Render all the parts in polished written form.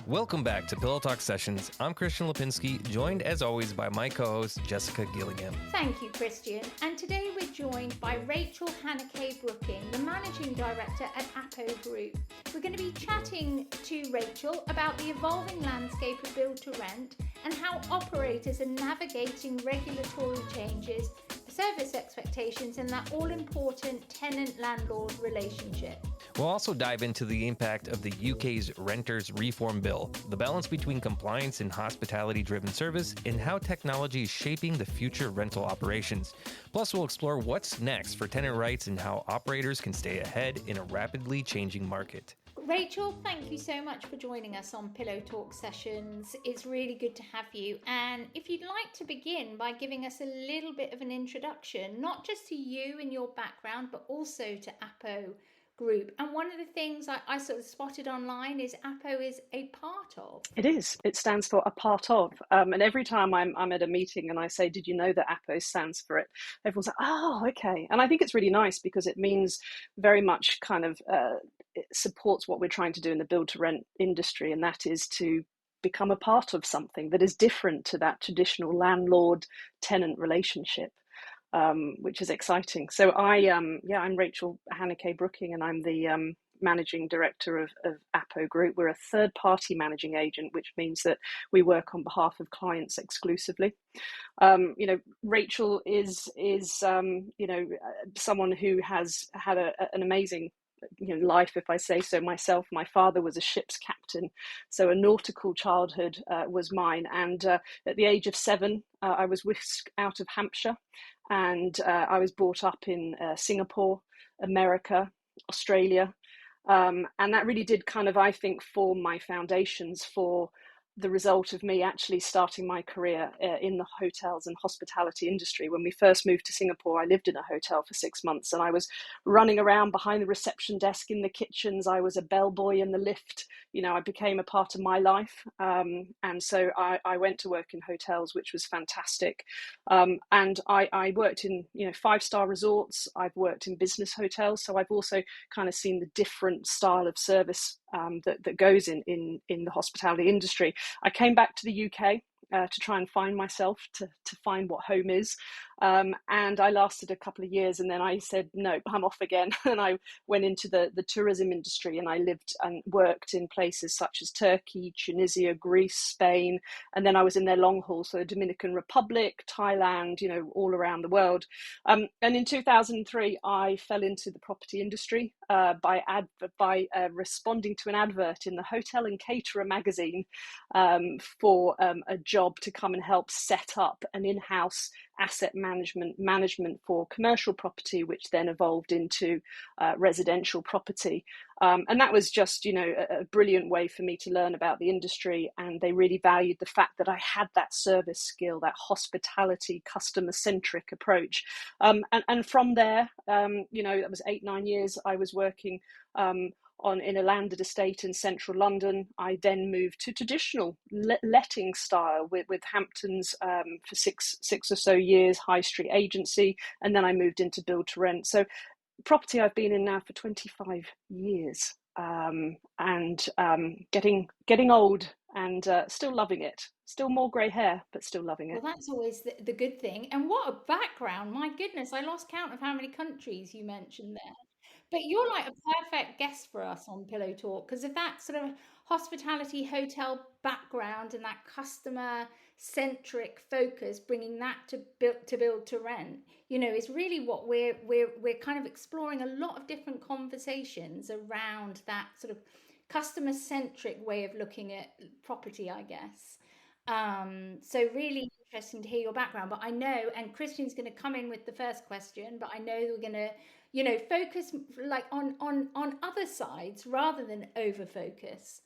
Welcome back to Pillow Talk Sessions. I'm Kristian Lupinski, joined as always by my co-host, Jessica Gillingham. Thank you, Kristian. And today we're joined by Rachel Hanniquet-Brooking, the Managing Director at APO Group. We're going to be chatting to Rachel about the evolving landscape of build to rent and how operators are navigating regulatory changes, service expectations, and that all-important tenant-landlord relationship. We'll also dive into the impact of the UK's Renters Reform Bill, the balance between compliance and hospitality-driven service, and how technology is shaping the future rental operations. Plus, we'll explore what's next for tenant rights and how operators can stay ahead in a rapidly changing market. Rachel, thank you so much for joining us on Pillow Talk Sessions. It's really good to have you. And if you'd like to begin by giving us a little bit of an introduction, not just to you and your background, but also to APO Group. And one of the things I sort of spotted online is APO is a part of. It is. It stands for a part of. And every time I'm at a meeting and I say, did you know that APO stands for it? Everyone's like, oh, okay. And I think it's really nice because it means very much kind of it supports what we're trying to do in the build to rent industry. And that is to become a part of something that is different to that traditional landlord tenant relationship. Which is exciting. So I'm Rachel Hanniquet-Brooking, and I'm the managing director of APO Group. We're a third-party managing agent, which means that we work on behalf of clients exclusively. Rachel is someone who has had an amazing life, if I say so myself. My father was a ship's captain, so a nautical childhood was mine. And at the age of 7, I was whisked out of Hampshire, and I was brought up in Singapore, America, Australia. And that really did kind of, I think, form my foundations for the result of me actually starting my career in the hotels and hospitality industry. When we first moved to Singapore, I lived in a hotel for 6 months, and I was running around behind the reception desk in the kitchens. I was a bellboy in the lift. I became a part of my life. And so I went to work in hotels, which was fantastic. And I worked in, 5-star resorts. I've worked in business hotels. So I've also kind of seen the different style of service that goes in the hospitality industry. I came back to the UK to try and find myself, to find what home is. And I lasted a couple of years, and then I said, no, I'm off again. And I went into the tourism industry, and I lived and worked in places such as Turkey, Tunisia, Greece, Spain. And then I was in their long haul, so the Dominican Republic, Thailand, all around the world. And in 2003, I fell into the property industry by responding to an advert in the Hotel and Caterer magazine for a job to come and help set up an in-house asset management for commercial property, which then evolved into residential property. And that was just, a brilliant way for me to learn about the industry. And they really valued the fact that I had that service skill, that hospitality, customer-centric approach. And from there, that was 8-9 years I was working in a landed estate in central London. I then moved to traditional letting style with Hamptons for six or so years, high street agency, and then I moved into build to rent. So property I've been in now for 25 years, and getting old and still loving it. Still more grey hair, but still loving it. Well, that's always the good thing. And what a background. My goodness, I lost count of how many countries you mentioned there. But you're like a perfect guest for us on Pillow Talk because of that sort of hospitality hotel background and that customer centric focus, bringing that to build to rent, is really what we're kind of exploring a lot of different conversations around that sort of customer centric way of looking at property, I guess. So really interesting to hear your background. But I know, and Kristian's going to come in with the first question, but I know we're going to focus like on other sides rather than over focus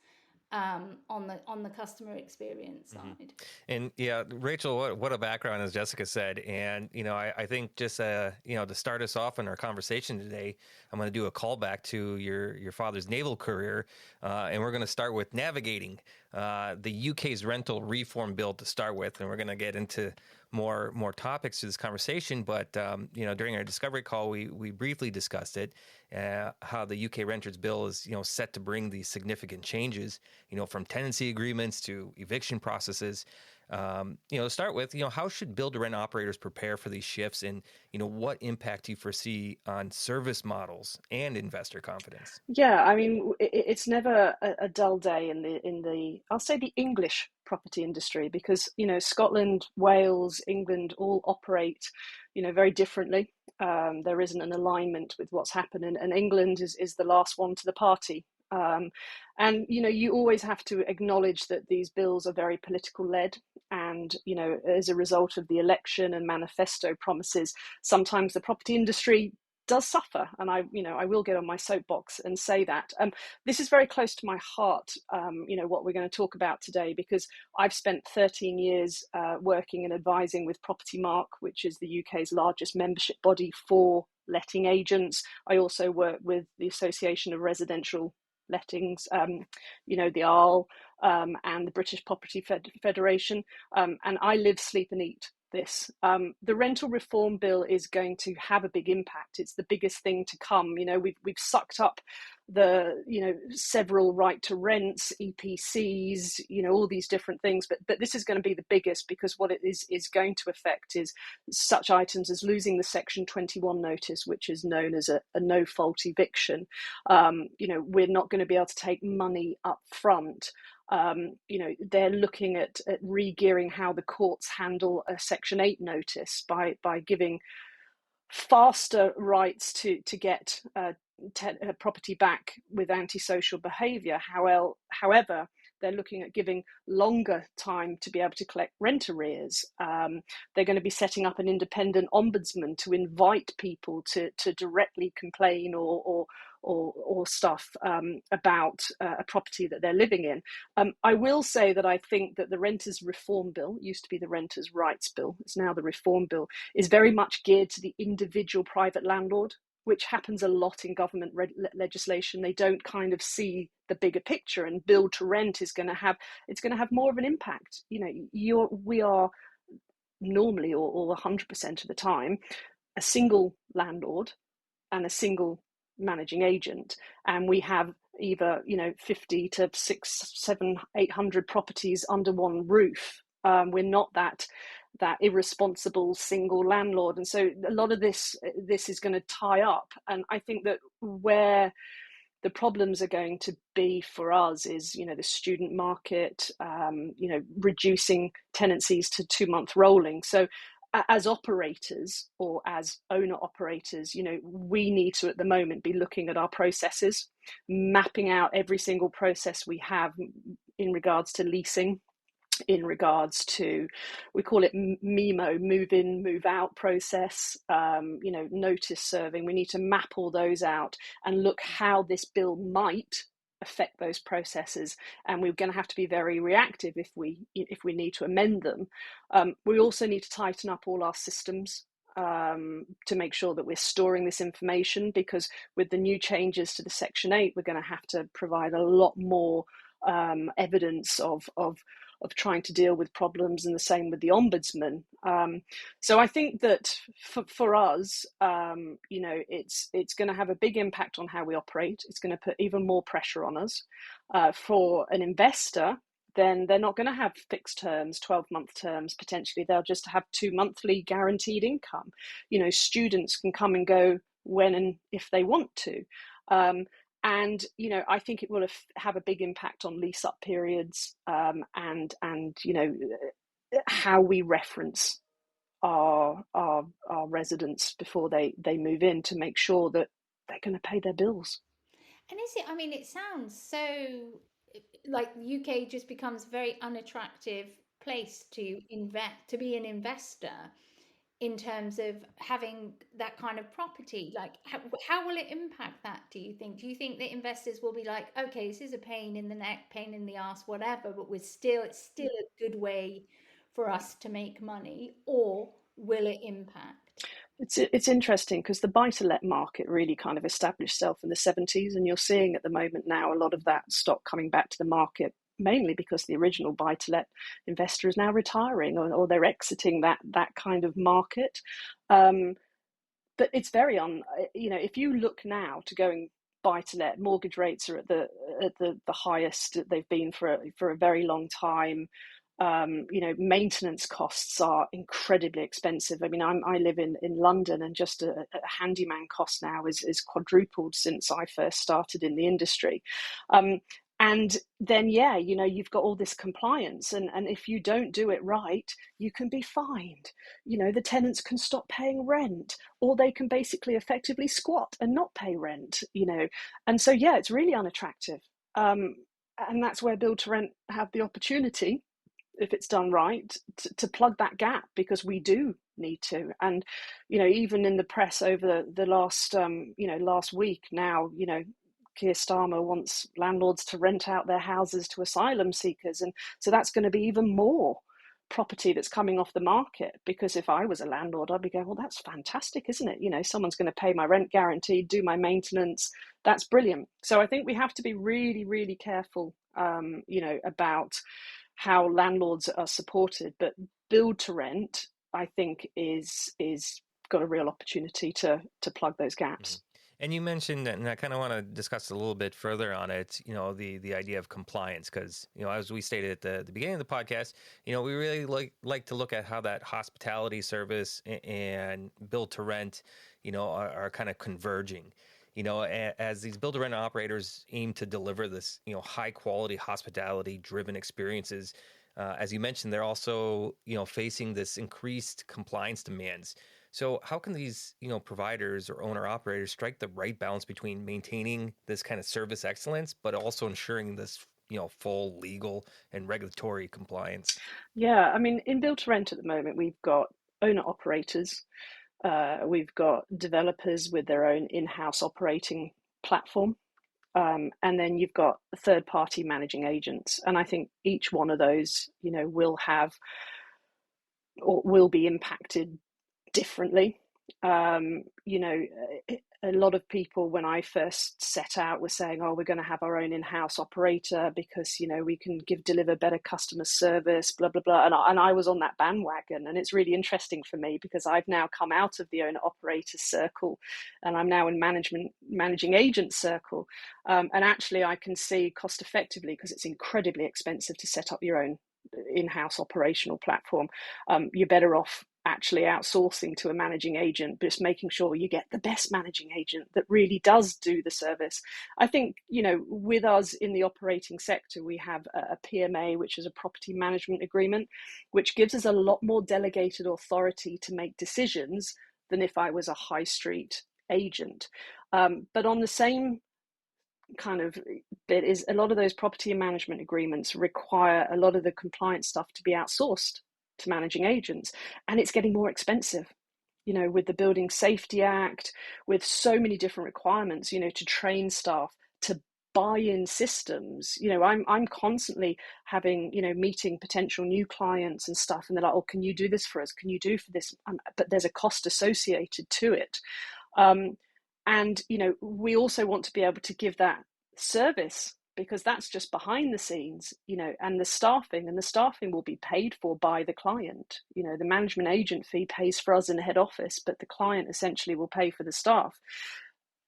on the customer experience side. And yeah, Rachel, what a background, as Jessica said. And I think just to start us off in our conversation today, I'm going to do a callback to your father's naval career, and we're going to start with navigating the UK's rental reform bill to start with, and we're going to get into more topics to this conversation, but during our discovery call, we briefly discussed it, how the UK renters bill is set to bring these significant changes, from tenancy agreements to eviction processes. To start with, how should build-to-rent operators prepare for these shifts, and what impact do you foresee on service models and investor confidence? Yeah, I mean, it's never a dull day in the I'll say the English property industry, because Scotland, Wales, England all operate very differently. There isn't an alignment with what's happening, and England is the last one to the party. And you always have to acknowledge that these bills are very political led, and as a result of the election and manifesto promises, sometimes the property industry does suffer, and I will get on my soapbox and say that. This is very close to my heart, what we're going to talk about today, because I've spent 13 years working and advising with Property Mark, which is the UK's largest membership body for letting agents. I also work with the Association of Residential Lettings, the ARL, and the British Property Federation, and I live, sleep and eat this. The rental reform bill is going to have a big impact. It's the biggest thing to come. We've sucked up the several right to rents, EPCs, all these different things, but this is going to be the biggest, because what it is going to affect is such items as losing the Section 21 notice, which is known as a no fault eviction. We're not going to be able to take money up front. They're looking at re-gearing how the courts handle a Section 8 notice by giving faster rights to get property back with antisocial behaviour. However, they're looking at giving longer time to be able to collect rent arrears. They're going to be setting up an independent ombudsman to invite people to directly complain or stuff about a property that they're living in. I will say that I think that the Renters Reform Bill, used to be the Renters Rights Bill, it's now the Reform Bill, is very much geared to the individual private landlord, which happens a lot in government legislation. They don't kind of see the bigger picture, and build to rent is going to have more of an impact. We are normally, or 100% of the time, a single landlord and a single managing agent, and we have either 50 to 600, 700, 800 properties under one roof. We're not that irresponsible single landlord, and so a lot of this is going to tie up. And I think that where the problems are going to be for us is the student market, reducing tenancies to 2-month rolling. So as operators, or as owner operators, we need to at the moment be looking at our processes, mapping out every single process we have in regards to leasing, in regards to, we call it MIMO, move in, move out process, notice serving. We need to map all those out and look how this bill might affect those processes, and we're going to have to be very reactive if we need to amend them. We also need to tighten up all our systems to make sure that we're storing this information, because with the new changes to the Section 8, we're going to have to provide a lot more evidence of trying to deal with problems, and the same with the ombudsman. So I think that for us, it's going to have a big impact on how we operate. It's going to put even more pressure on us. For an investor, then they're not going to have fixed terms, 12-month terms. Potentially, they'll just have 2 monthly guaranteed income. Students can come and go when and if they want to. And I think it will have a big impact on lease up periods, and how we reference our residents before they move in, to make sure that they're going to pay their bills. And it sounds so like the UK just becomes a very unattractive place to be an investor, in terms of having that kind of property. Like, how will it impact that, do you think? Do you think that investors will be like, okay, this is a pain in the neck, pain in the ass, whatever, but it's still a good way for us to make money, or will it impact? It's interesting, because the buy-to-let market really kind of established itself in the 70s, and you're seeing at the moment now a lot of that stock coming back to the market mainly because the original buy-to-let investor is now retiring, or they're exiting that kind of market. But it's very if you look now to going buy-to-let, mortgage rates are at the highest they've been for a very long time. Maintenance costs are incredibly expensive. I mean, I live in London, and just a handyman cost now is quadrupled since I first started in the industry. And then, you've got all this compliance, and if you don't do it right, you can be fined. The tenants can stop paying rent, or they can basically effectively squat and not pay rent. And so it's really unattractive. And that's where build to rent have the opportunity, if it's done right, to plug that gap, because we do need to. And even in the press over the last week now, Keir Starmer wants landlords to rent out their houses to asylum seekers, and so that's going to be even more property that's coming off the market. Because if I was a landlord, I'd be going, well, that's fantastic, isn't it? Someone's going to pay my rent guaranteed, do my maintenance. That's brilliant. So I think we have to be really, really careful, about how landlords are supported. But build to rent, I think, is got a real opportunity to plug those gaps. Mm-hmm. And you mentioned, and I kind of want to discuss a little bit further on it, the idea of compliance, because, as we stated at the beginning of the podcast, we really like to look at how that hospitality service and build to rent, are kind of converging. As these build to rent operators aim to deliver this, high quality hospitality driven experiences, as you mentioned, they're also, facing this increased compliance demands. So how can these, providers or owner operators strike the right balance between maintaining this kind of service excellence, but also ensuring this, full legal and regulatory compliance? Yeah, I mean, in build to rent at the moment, we've got owner operators, we've got developers with their own in-house operating platform, and then you've got third-party managing agents. And I think each one of those, will have or will be impacted differently. A lot of people, when I first set out, were saying, oh, we're going to have our own in-house operator because, we can deliver better customer service, blah, blah, blah. And I was on that bandwagon. And it's really interesting for me because I've now come out of the owner operator circle, and I'm now in managing agent circle. And actually I can see cost effectively, because it's incredibly expensive to set up your own in-house operational platform. You're better off actually outsourcing to a managing agent, but just making sure you get the best managing agent that really does do the service. I think, with us in the operating sector, we have a PMA, which is a property management agreement, which gives us a lot more delegated authority to make decisions than if I was a high street agent. But on the same kind of bit is, a lot of those property management agreements require a lot of the compliance stuff to be outsourced to managing agents, and it's getting more expensive, with the Building Safety Act, with so many different requirements, to train staff, to buy in systems. I'm constantly having, meeting potential new clients and stuff, and they're like, oh, can you do this for us? Can you do for this? But there's a cost associated to it. And, we also want to be able to give that service, because that's just behind the scenes, and the staffing will be paid for by the client. The management agent fee pays for us in the head office, but the client essentially will pay for the staff.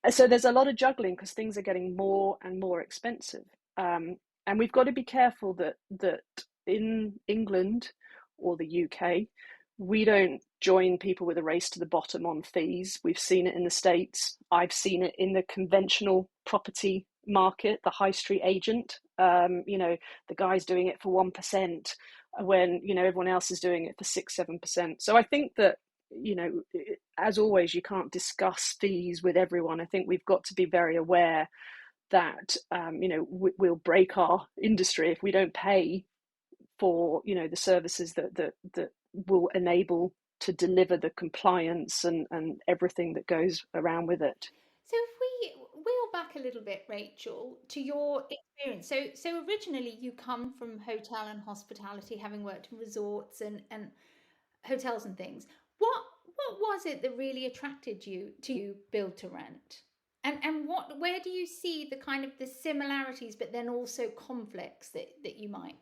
So there's a lot of juggling, because things are getting more and more expensive. And we've got to be careful that in England or the UK, we don't join people with a race to the bottom on fees. We've seen it in the States. I've seen it in the conventional property market, the high street agent. The guy's doing it for 1% when, everyone else is doing it for 6-7%. So I think that, as always, you can't discuss fees with everyone. I think we've got to be very aware that, we'll break our industry if we don't pay for, the services that will enable to deliver the compliance and everything that goes around with it. So if we wheel back a little bit, Rachel, to your experience. So originally you come from hotel and hospitality, having worked in resorts and hotels and things. What was it that really attracted you to build to rent? And where do you see the kind of the similarities, but then also conflicts that you might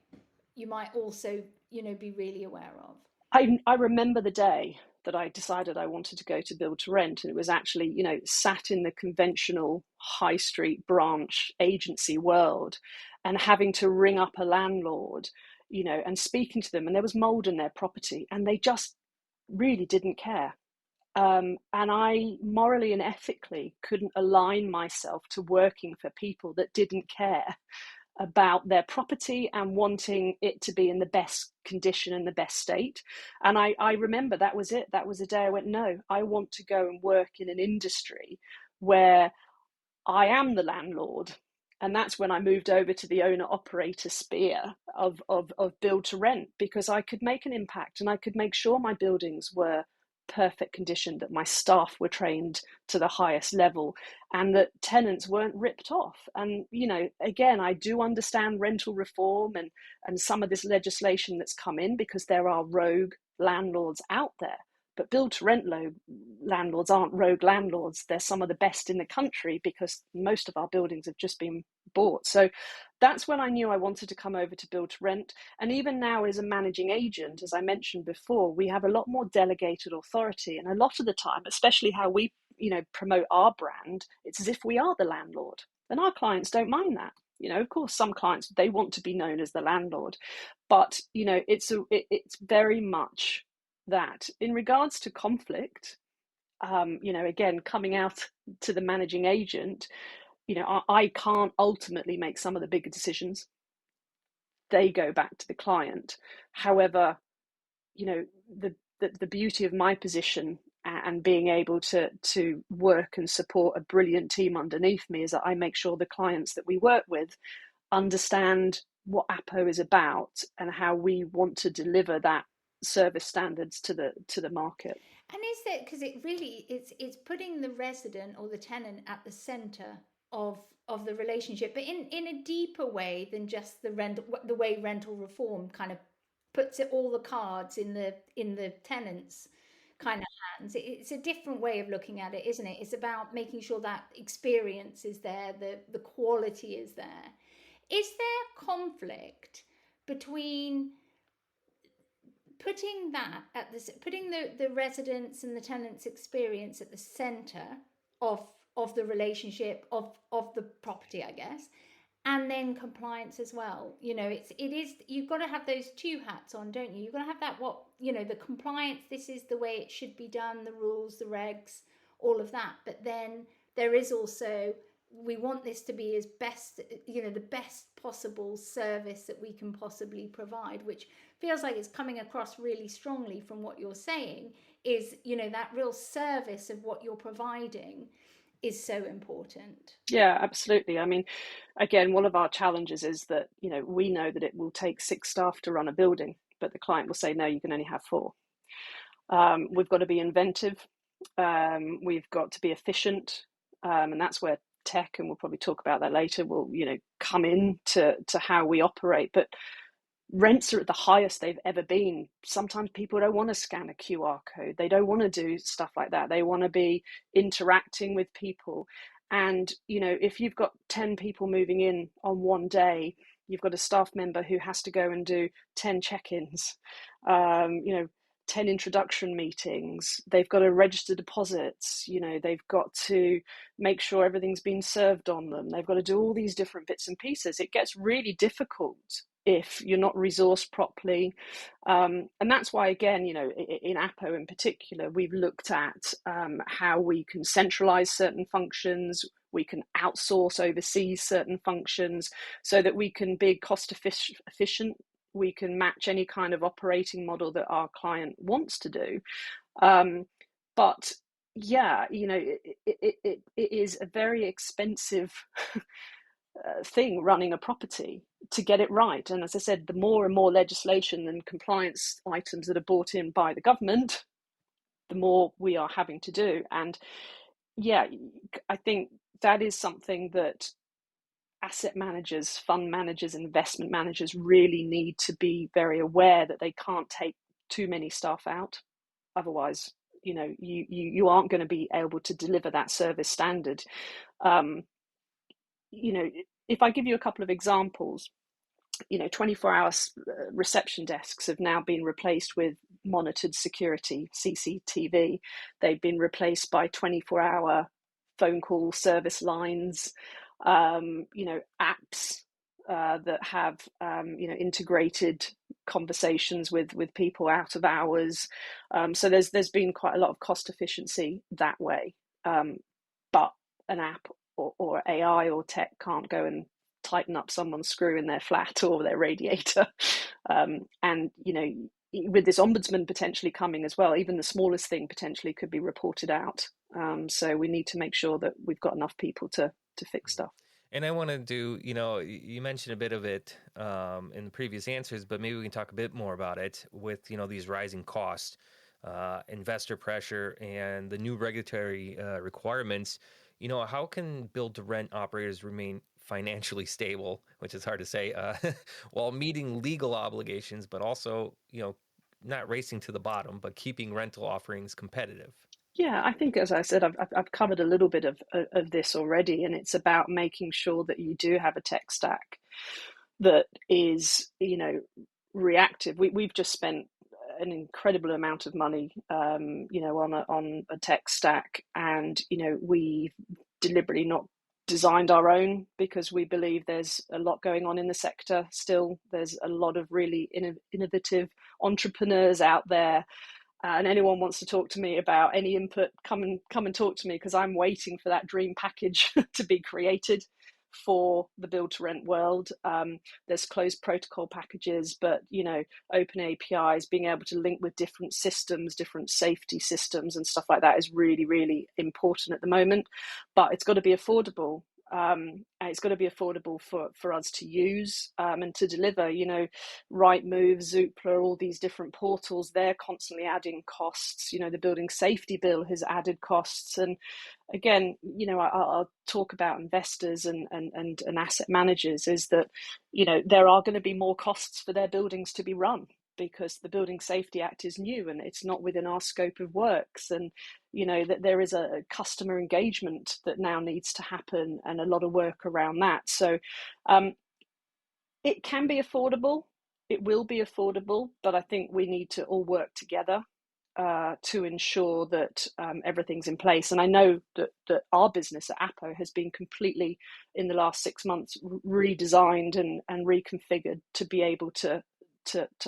also, be really aware of? I remember the day that I decided I wanted to go to build to rent, and it was actually, sat in the conventional high street branch agency world and having to ring up a landlord, and speaking to them, and there was mold in their property and they just really didn't care. And I morally and ethically couldn't align myself to working for people that didn't care about their property and wanting it to be in the best condition and the best state. And I remember that was it. That was the day I went, no, I want to go and work in an industry where I am the landlord. And that's when I moved over to the owner operator sphere of build to rent, because I could make an impact and I could make sure my buildings were perfect condition, that my staff were trained to the highest level, and that tenants weren't ripped off. And again, I do understand rental reform and some of this legislation that's come in, because there are rogue landlords out there. But build to rent landlords aren't rogue landlords. They're some of the best in the country, because most of our buildings have just been bought. So that's when I knew I wanted to come over to build to rent. And even now, as a managing agent, as I mentioned before, we have a lot more delegated authority. And a lot of the time, especially how we promote our brand, it's as if we are the landlord. And our clients don't mind that. Of course, some clients, they want to be known as the landlord. But, it's very much that. In regards to conflict, again, coming out to the managing agent, I can't ultimately make some of the bigger decisions. They go back to the client. However, the beauty of my position and being able to work and support a brilliant team underneath me is that I make sure the clients that we work with understand what APO is about and how we want to deliver that service standards to the market. And is it, because it really it's putting the resident or the tenant at the center of the relationship, but in a deeper way than just the way rental reform kind of puts it, all the cards in the tenant's kind of hands. It's a different way of looking at it, isn't it? It's about making sure that experience is there, the quality is there. Is there conflict between putting the residents and the tenants experience at the center of the relationship of the property, I guess, and then compliance as well? It is you've got to have those two hats on, don't you? You've got to have that, the compliance, this is the way it should be done, the rules, the regs, all of that. But then there is also, we want this to be as best, the best possible service that we can possibly provide, which feels like it's coming across really strongly from what you're saying, is, that real service of what you're providing is so important. Yeah, absolutely. I mean, again, one of our challenges is that, we know that it will take 6 staff to run a building, but the client will say, no, you can only have 4. We've got to be inventive. We've got to be efficient. And that's where tech, and we'll probably talk about that later, will, come in to how we operate. But rents are at the highest they've ever been. Sometimes people don't want to scan a QR code. They don't want to do stuff like that. They want to be interacting with people. And, if you've got 10 people moving in on one day, you've got a staff member who has to go and do 10 check-ins, 10 introduction meetings. They've got to register deposits. They've got to make sure everything's been served on them. They've got to do all these different bits and pieces. It gets really difficult if you're not resourced properly. And that's why, again, in APO in particular, we've looked at how we can centralize certain functions, we can outsource overseas certain functions, so that we can be cost efficient. We can match any kind of operating model that our client wants to do. But yeah, it is a very expensive thing, running a property, to get it right. And as I said, the more and more legislation and compliance items that are brought in by the government, the more we are having to do. And yeah, I think that is something that asset managers, fund managers, investment managers really need to be very aware, that they can't take too many staff out. Otherwise, you aren't going to be able to deliver that service standard. If I give you a couple of examples, 24-hour reception desks have now been replaced with monitored security, CCTV. They've been replaced by 24-hour phone call service lines, apps that have, integrated conversations with people out of hours. So there's been quite a lot of cost efficiency that way. But an app or AI or tech can't go and tighten up someone's screw in their flat or their radiator. And with this ombudsman potentially coming as well, even the smallest thing potentially could be reported out. So we need to make sure that we've got enough people to fix stuff. And I want to do, you mentioned a bit of it in the previous answers, but maybe we can talk a bit more about it with, these rising costs, investor pressure, and the new regulatory requirements. How can build-to-rent operators remain financially stable, which is hard to say, while meeting legal obligations, but also, not racing to the bottom, but keeping rental offerings competitive? Yeah, I think, as I said, I've covered a little bit of this already, and it's about making sure that you do have a tech stack that is, reactive. We've just spent an incredible amount of money, on a tech stack, and we've deliberately not designed our own because we believe there's a lot going on in the sector still. There's a lot of really innovative entrepreneurs out there. And anyone wants to talk to me about any input, come and talk to me, because I'm waiting for that dream package to be created for the build to rent world. There's closed protocol packages, but open APIs, being able to link with different systems, different safety systems and stuff like that is really, really important at the moment. But it's got to be affordable. And it's got to be affordable for us to use and to deliver. Rightmove, Zoopla, all these different portals, they're constantly adding costs. The building safety bill has added costs. And again, I'll talk about investors and asset managers, is that, there are going to be more costs for their buildings to be run, because the Building Safety Act is new and it's not within our scope of works. And, that there is a customer engagement that now needs to happen and a lot of work around that. So it can be affordable. It will be affordable, but I think we need to all work together to ensure that everything's in place. And I know that our business at APO has been completely, in the last 6 months, redesigned and reconfigured to be able to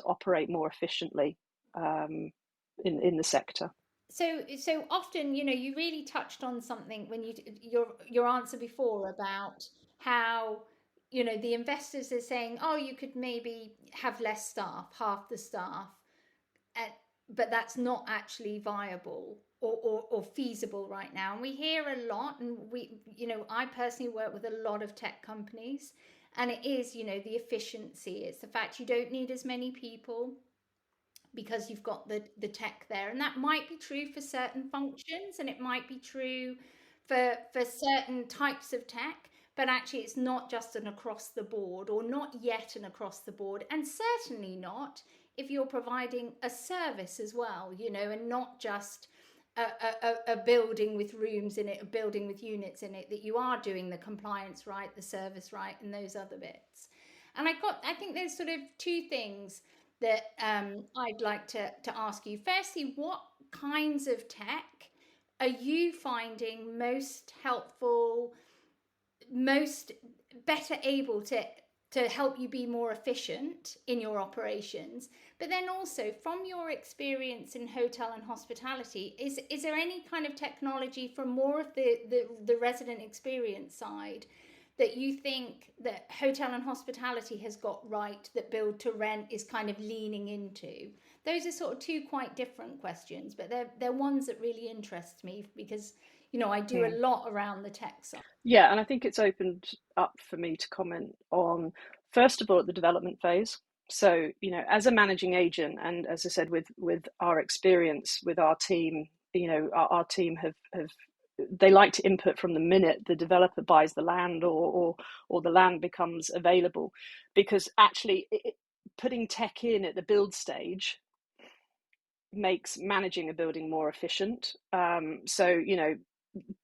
operate more efficiently in the sector. So often, you really touched on something when your answer before about how, the investors are saying, oh, you could maybe have less staff, half the staff, but that's not actually viable or feasible right now. And we hear a lot, and I personally work with a lot of tech companies, and it is, the efficiency. It's the fact you don't need as many people because you've got the tech there. And that might be true for certain functions, and it might be true for certain types of tech, but actually it's not just an across the board, or not yet an across the board, and certainly not if you're providing a service as well, and not just a building with rooms in it, a building with units in it, that you are doing the compliance right, the service right, and those other bits. And I think there's sort of two things that I'd like to ask you. Firstly, what kinds of tech are you finding most helpful, most better able to help you be more efficient in your operations? But then also, from your experience in hotel and hospitality, is there any kind of technology from more of the resident experience side that you think that hotel and hospitality has got right, that build to rent is kind of leaning into? Those are sort of two quite different questions, but they're ones that really interest me, because I do a lot around the tech side. Yeah, and I think it's opened up for me to comment on, first of all, at the development phase. So, as a managing agent, and as I said, with our experience with our team, our team have they like to input from the minute the developer buys the land or the land becomes available, because actually putting tech in at the build stage makes managing a building more efficient. So, you know,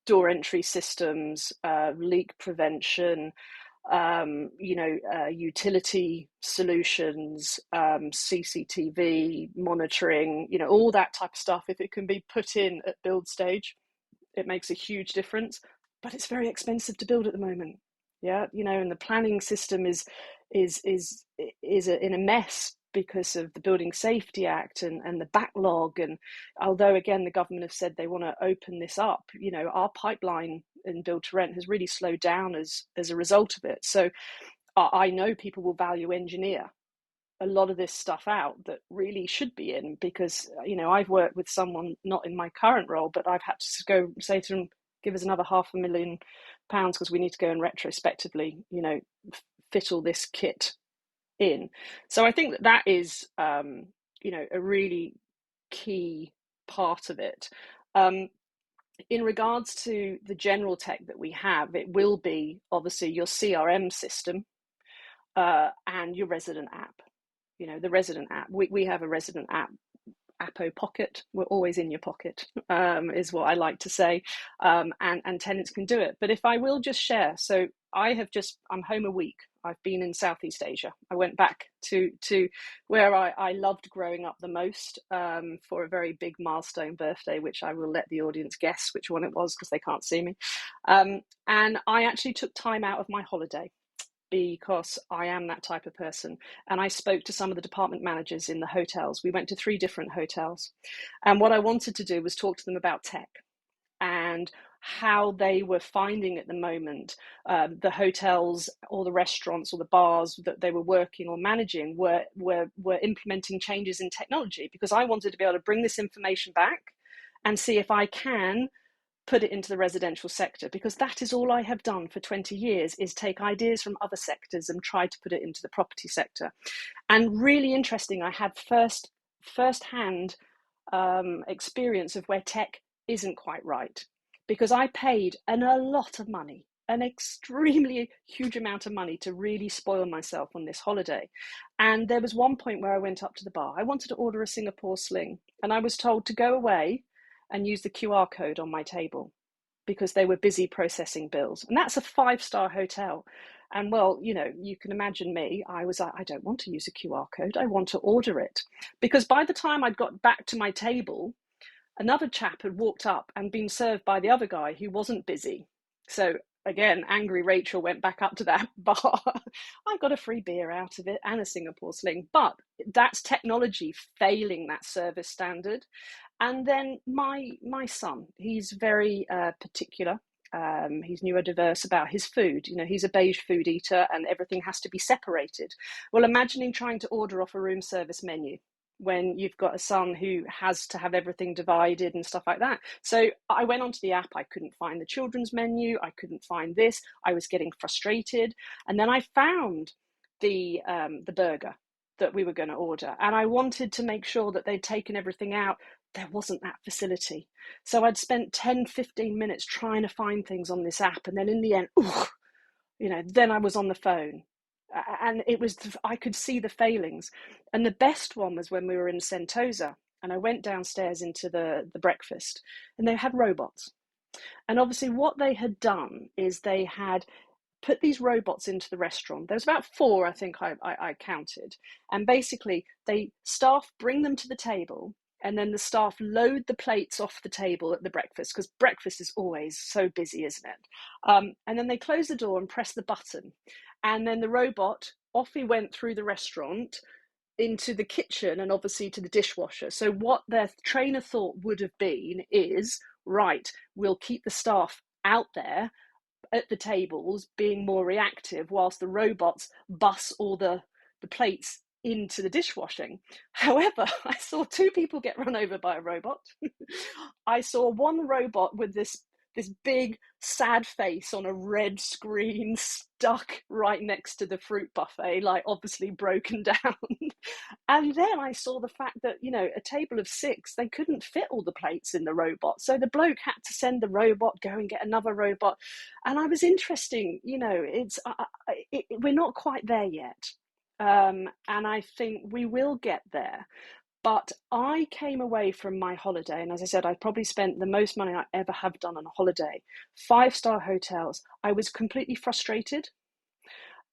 door entry systems, leak prevention, utility solutions, CCTV monitoring, you know, all that type of stuff. If it can be put in at build stage, it makes a huge difference. But it's very expensive to build at the moment. Yeah, you know, and the planning system is in a mess because of the Building Safety Act and the backlog. And although, again, the government have said they want to open this up, you know, our pipeline in build to rent has really slowed down as a result of it. So I know people will value engineer a lot of this stuff out that really should be in, because, you know, I've worked with someone, not in my current role, but I've had to go say to them, give us another £500,000 because we need to go and retrospectively, you know, fit all this kit in. So I think that is, you know, a really key part of it. In regards to the general tech that we have, it will be obviously your CRM system and your resident app. You know, the resident app. We have a resident app, APO pocket. We're always in your pocket, is what I like to say, and tenants can do it. But if I will just share, so I'm home a week. I've been in Southeast Asia. I went back to where I loved growing up the most, for a very big milestone birthday, which I will let the audience guess which one it was because they can't see me. And I actually took time out of my holiday because I am that type of person. And I spoke to some of the department managers in the hotels. We went to 3 different hotels. And what I wanted to do was talk to them about tech and how they were finding at the moment the hotels or the restaurants or the bars that they were working or managing were implementing changes in technology, because I wanted to be able to bring this information back and see if I can put it into the residential sector, because that is all I have done for 20 years, is take ideas from other sectors and try to put it into the property sector. And really interesting, I had first-hand experience of where tech isn't quite right, because I paid a lot of money, an extremely huge amount of money, to really spoil myself on this holiday. And there was one point where I went up to the bar. I wanted to order a Singapore sling, and I was told to go away and use the QR code on my table because they were busy processing bills. And that's a 5-star hotel. And well, you know, you can imagine me. I was like, I don't want to use a QR code. I want to order it. Because by the time I'd got back to my table, another chap had walked up and been served by the other guy who wasn't busy. So again, angry Rachel went back up to that bar. I got a free beer out of it and a Singapore sling. But that's technology failing that service standard. And then my son, he's very particular. He's neurodiverse about his food. You know, he's a beige food eater and everything has to be separated. Well, imagining trying to order off a room service menu when you've got a son who has to have everything divided and stuff like that. So I went onto the app. I couldn't find the children's menu. I couldn't find this. I was getting frustrated. And then I found the burger that we were going to order. And I wanted to make sure that they'd taken everything out. There wasn't that facility. So I'd spent 10, 15 minutes trying to find things on this app. And then in the end, you know, then I was on the phone. And it was, I could see the failings. And the best one was when we were in Sentosa. And I went downstairs into the breakfast and they had robots. And obviously what they had done is they had put these robots into the restaurant. There was about 4, I think I counted. And basically staff bring them to the table, and then the staff load the plates off the table at the breakfast, because breakfast is always so busy, isn't it? And then they close the door and press the button. And then the robot, off he went through the restaurant into the kitchen and obviously to the dishwasher. So what their train of thought would have been is, right, we'll keep the staff out there at the tables being more reactive whilst the robots bus all the plates into the dishwashing. However, I saw 2 people get run over by a robot. I saw one robot with this big sad face on a red screen stuck right next to the fruit buffet, like obviously broken down. And then I saw the fact that, you know, a table of 6, they couldn't fit all the plates in the robot. So the bloke had to send the robot, go and get another robot. And I was interesting, you know, we're not quite there yet. And I think we will get there. But I came away from my holiday, and as I said, I probably spent the most money I ever have done on a holiday. 5-star hotels. I was completely frustrated.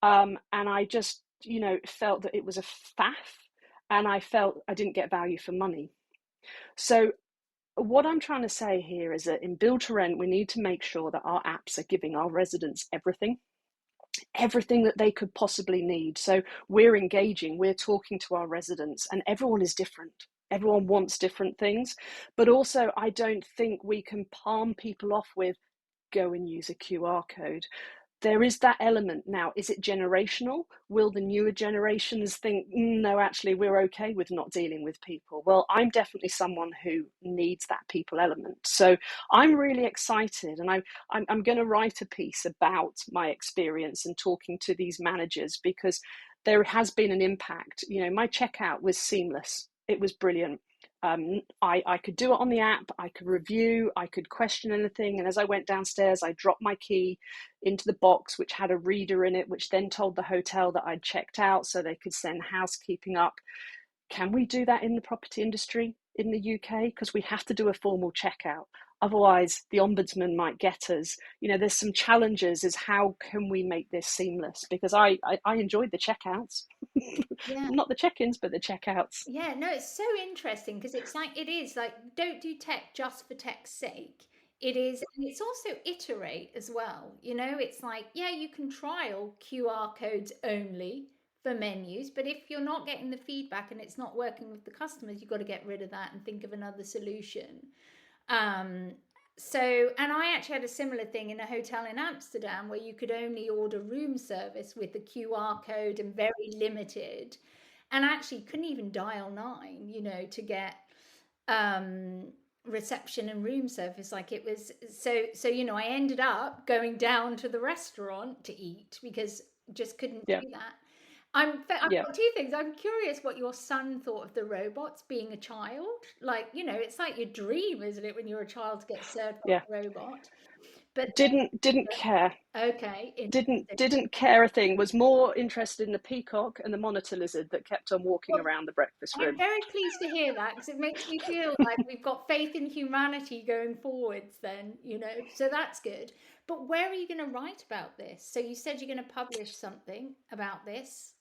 And I just, felt that it was a faff, and I felt I didn't get value for money. So what I'm trying to say here is that in build to rent, we need to make sure that our apps are giving our residents everything that they could possibly need. So we're engaging, we're talking to our residents, and everyone is different. Everyone wants different things. But also, I don't think we can palm people off with go and use a QR code. There is that element now. Is it generational? Will the newer generations think, no, actually, we're okay with not dealing with people? Well, I'm definitely someone who needs that people element. So I'm really excited, and I'm going to write a piece about my experience and talking to these managers, because there has been an impact. My checkout was seamless. It was brilliant. I could do it on the app, I could review, I could question anything. And as I went downstairs, I dropped my key into the box, which had a reader in it, which then told the hotel that I'd checked out so they could send housekeeping up. Can we do that in the property industry in the UK? Because we have to do a formal checkout. Otherwise, the ombudsman might get us. There's some challenges is how can we make this seamless? Because I enjoyed the checkouts. Yeah. Not the check-ins, but the checkouts. Yeah, no, it's so interesting because it is like, don't do tech just for tech's sake. It is, and it's also iterate as well. It's like, yeah, you can trial QR codes only for menus, but if you're not getting the feedback and it's not working with the customers, you've got to get rid of that and think of another solution. And I actually had a similar thing in a hotel in Amsterdam where you could only order room service with the QR code and very limited, and actually couldn't even dial 9, to get reception and room service. Like it was so I ended up going down to the restaurant to eat because just couldn't do that. I've got two things. I'm curious what your son thought of the robots being a child. Like, it's like your dream, isn't it, when you're a child to get served by a robot? But didn't care. Okay. Didn't care a thing. Was more interested in the peacock and the monitor lizard that kept on walking around the breakfast room. I'm very pleased to hear that, because it makes me feel like we've got faith in humanity going forwards then, so that's good. But where are you going to write about this? So you said you're going to publish something about this.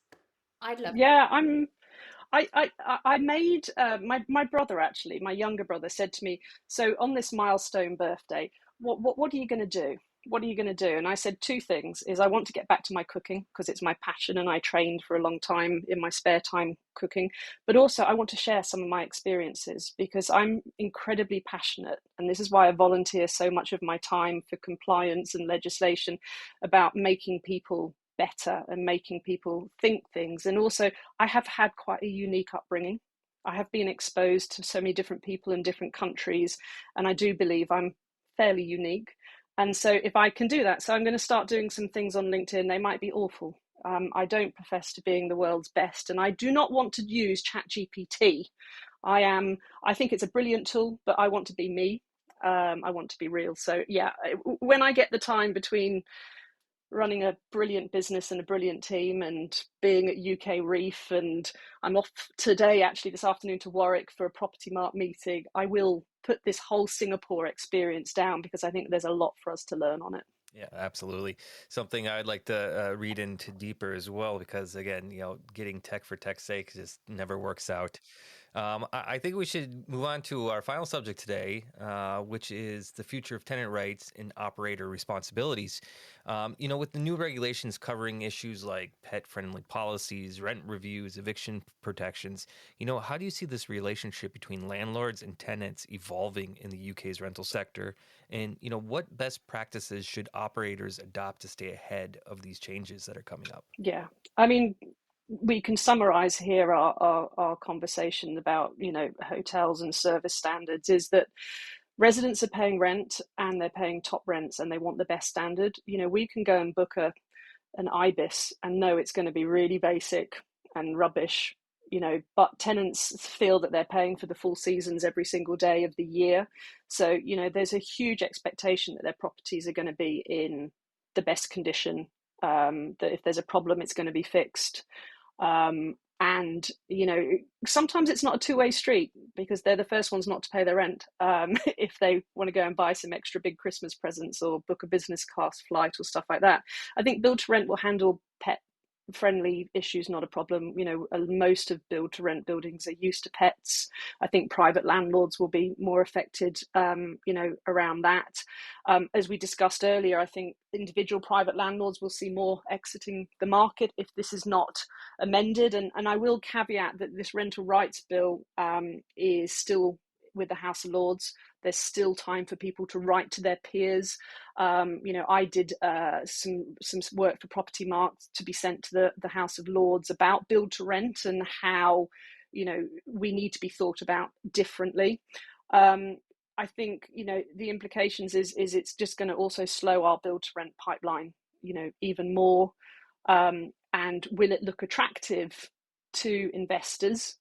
I'd love I made my brother, actually, my younger brother, said to me, so on this milestone birthday, what are you going to do? What are you going to do? And I said two things. Is I want to get back to my cooking because it's my passion, and I trained for a long time in my spare time cooking. But also I want to share some of my experiences because I'm incredibly passionate. And this is why I volunteer so much of my time for compliance and legislation about making people better and making people think things. And also I have had quite a unique upbringing. I have been exposed to so many different people in different countries, and I do believe I'm fairly unique. And so if I can do that, so I'm going to start doing some things on LinkedIn. They might be awful. I don't profess to being the world's best, and I do not want to use ChatGPT. I think it's a brilliant tool, but I want to be me. I want to be real. So yeah, when I get the time between running a brilliant business and a brilliant team and being at UK Reef, and I'm off today, actually this afternoon, to Warwick for a Property Mart meeting, I will put this whole Singapore experience down because I think there's a lot for us to learn on it. Yeah, absolutely. Something I'd like to read into deeper as well, because again, getting tech for tech's sake just never works out. I think we should move on to our final subject today, which is the future of tenant rights and operator responsibilities. With the new regulations covering issues like pet-friendly policies, rent reviews, eviction protections, how do you see this relationship between landlords and tenants evolving in the UK's rental sector? And, what best practices should operators adopt to stay ahead of these changes that are coming up? Yeah, I mean, we can summarize here our conversation about, hotels and service standards is that residents are paying rent and they're paying top rents and they want the best standard. We can go and book an IBIS and know it's going to be really basic and rubbish, but tenants feel that they're paying for the full seasons every single day of the year. So, there's a huge expectation that their properties are going to be in the best condition, that if there's a problem, it's going to be fixed. And, sometimes it's not a two-way street, because they're the first ones not to pay their rent if they want to go and buy some extra big Christmas presents or book a business class flight or stuff like that. I think build to rent will handle pet friendly issues, not a problem. Most of build to rent buildings are used to pets. I think private landlords will be more affected around that. As we discussed earlier, I think individual private landlords will see more exiting the market if this is not amended. And I will caveat that this rental rights bill is still with the House of Lords. There's still time for people to write to their peers. I did some work for Property Mark to be sent to the House of Lords about build to rent and how we need to be thought about differently. I think the implications is it's just going to also slow our build to rent pipeline even more. And will it look attractive to investors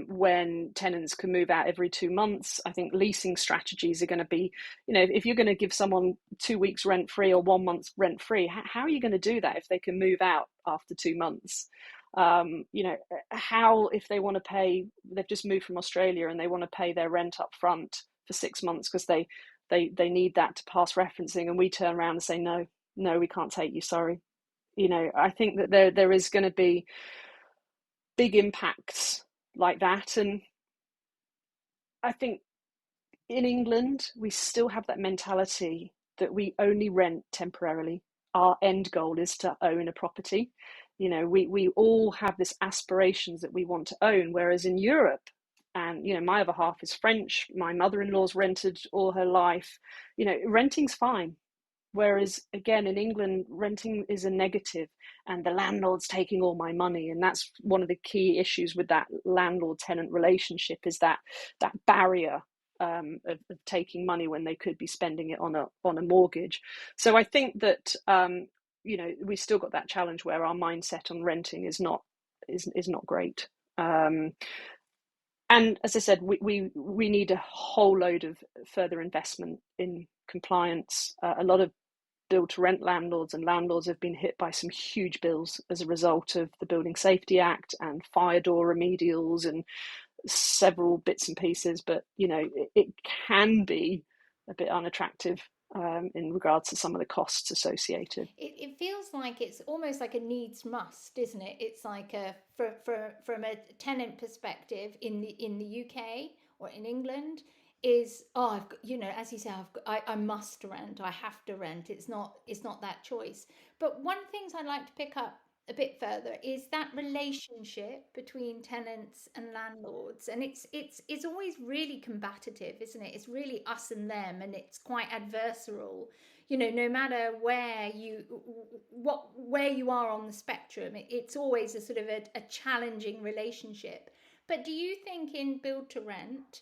when tenants can move out every 2 months? I think leasing strategies are going to be, if you're going to give someone 2 weeks rent free or 1 month rent free, how are you going to do that if they can move out after 2 months? How, if they want to pay, they've just moved from Australia and they want to pay their rent up front for 6 months because they need that to pass referencing, and we turn around and say, no, we can't take you, sorry. I think that there is going to be big impacts like that. And I think in England, we still have that mentality that we only rent temporarily. Our end goal is to own a property. We all have this aspirations that we want to own, whereas in Europe, and my other half is French, my mother-in-law's rented all her life, renting's fine. Whereas again, in England, renting is a negative and the landlord's taking all my money. And that's one of the key issues with that landlord-tenant relationship, is that barrier of taking money when they could be spending it on a mortgage. So I think that we still got that challenge where our mindset on renting is not great. And as I said, we need a whole load of further investment in compliance. A lot of build to rent landlords and landlords have been hit by some huge bills as a result of the Building Safety Act and fire door remedials and several bits and pieces. But it can be a bit unattractive in regards to some of the costs associated. It feels like it's almost like a needs must, isn't it? It's like from a tenant perspective in the UK or in England, is I've got, as you say, I must rent, I have to rent. It's not that choice. But one thing I'd like to pick up a bit further is that relationship between tenants and landlords, and it's always really combative, isn't it? It's really us and them, and it's quite adversarial. No matter where you are on the spectrum, it's always a sort of a challenging relationship. But do you think in build to rent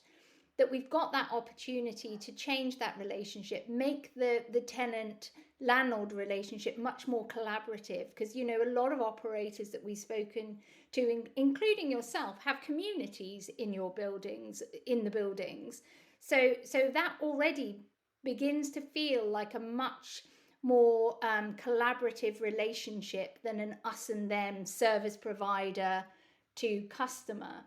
that we've got that opportunity to change that relationship, make the tenant landlord relationship much more collaborative? Because a lot of operators that we've spoken to, including yourself, have communities in the buildings, so that already begins to feel like a much more collaborative relationship than an us and them service provider to customer.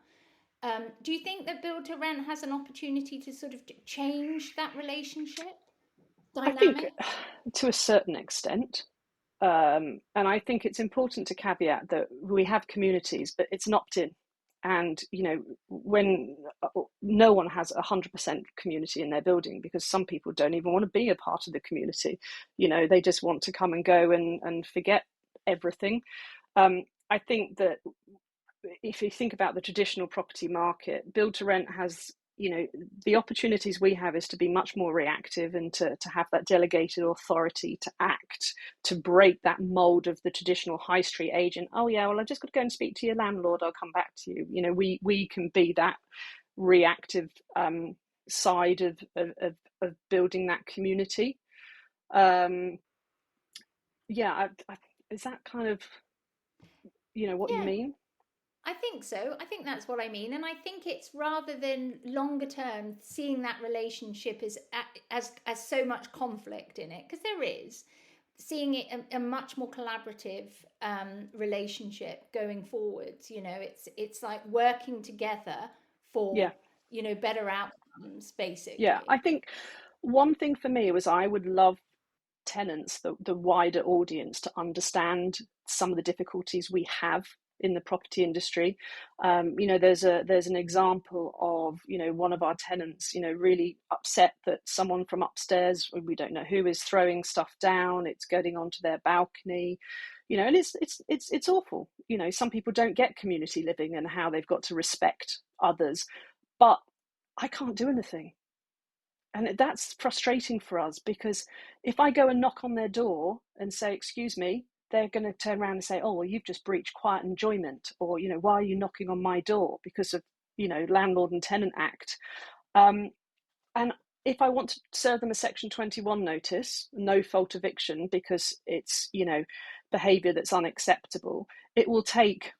Do you think that build to rent has an opportunity to sort of change that relationship dynamic? I think to a certain extent. And I think it's important to caveat that we have communities, but it's an opt-in. And, when no one has 100% community in their building, because some people don't even want to be a part of the community, they just want to come and go and forget everything. I think that if you think about the traditional property market, build to rent has, the opportunities we have is to be much more reactive and to have that delegated authority to act, to break that mold of the traditional high street agent. Oh yeah, well, I've just got to go and speak to your landlord, I'll come back to you. We can be that reactive side of building that community. Is that kind of what you mean? I think so. I think that's what I mean. And I think it's, rather than longer term, seeing that relationship as so much conflict in it, because there is, seeing it a much more collaborative relationship going forwards. It's like working together for better outcomes, basically. Yeah, I think one thing for me was I would love tenants, the wider audience, to understand some of the difficulties we have in the property industry. There's an example of one of our tenants really upset that someone from upstairs, we don't know who, is throwing stuff down. It's getting onto their balcony, and it's awful. Some people don't get community living and how they've got to respect others, but I can't do anything. And that's frustrating for us, because if I go and knock on their door and say, excuse me, they're going to turn around and say, oh, well, you've just breached quiet enjoyment, or, why are you knocking on my door? Because of, Landlord and Tenant Act. And if I want to serve them a Section 21 notice, no fault eviction, because it's, behaviour that's unacceptable, it will take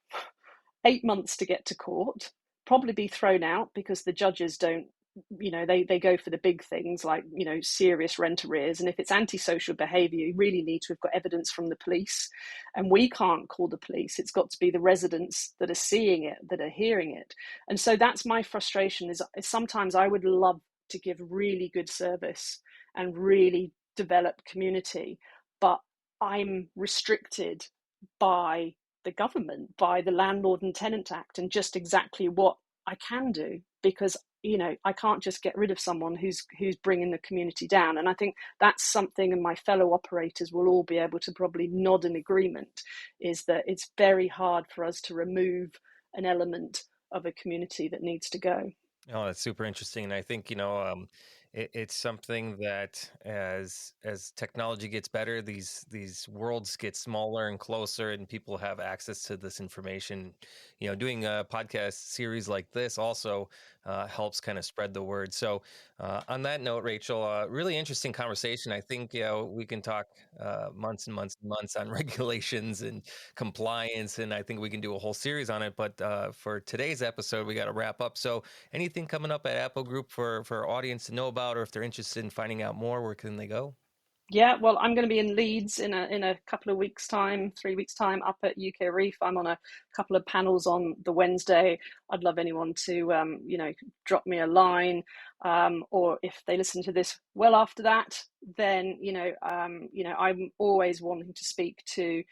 8 months to get to court, probably be thrown out because the judges don't, they go for the big things like, serious rent arrears. And if it's antisocial behaviour, you really need to have got evidence from the police. And we can't call the police. It's got to be the residents that are seeing it, that are hearing it. And so that's my frustration, is sometimes I would love to give really good service and really develop community, but I'm restricted by the government, by the Landlord and Tenant Act, and just exactly what I can do, because I can't just get rid of someone who's bringing the community down. And I think that's something, and my fellow operators will all be able to probably nod in agreement, is that it's very hard for us to remove an element of a community that needs to go. Oh, that's super interesting. And I think, it's something that as technology gets better, these worlds get smaller and closer, and people have access to this information. Doing a podcast series like this also helps kind of spread the word. So on that note, Rachel, really interesting conversation. I think we can talk months and months and months on regulations and compliance, and I think we can do a whole series on it. But for today's episode, we got to wrap up. So anything coming up at Apple Group for our audience to know about, or if they're interested in finding out more, where can they go? Yeah, well, I'm going to be in Leeds in a couple of weeks' time, 3 weeks' time, up at UK Reef. I'm on a couple of panels on the Wednesday. I'd love anyone to, drop me a line, or if they listen to this well after that, then, I'm always wanting to speak to,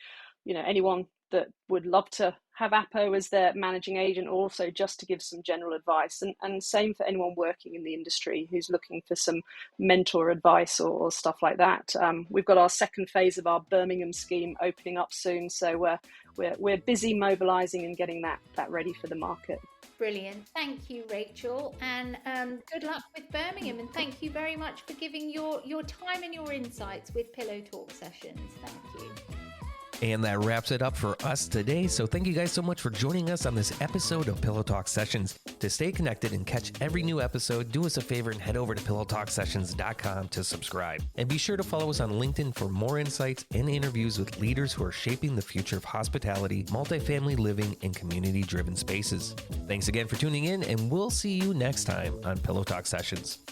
anyone that would love to have APO as their managing agent, or also just to give some general advice. And same for anyone working in the industry who's looking for some mentor advice or stuff like that. We've got our second phase of our Birmingham scheme opening up soon, so we're busy mobilising and getting that ready for the market. Brilliant. Thank you, Rachel, and good luck with Birmingham, and thank you very much for giving your time and your insights with Pillow Talk sessions. Thank you. And that wraps it up for us today. So thank you guys so much for joining us on this episode of Pillow Talk Sessions. To stay connected and catch every new episode, do us a favor and head over to pillowtalksessions.com to subscribe. And be sure to follow us on LinkedIn for more insights and interviews with leaders who are shaping the future of hospitality, multifamily living, and community-driven spaces. Thanks again for tuning in, and we'll see you next time on Pillow Talk Sessions.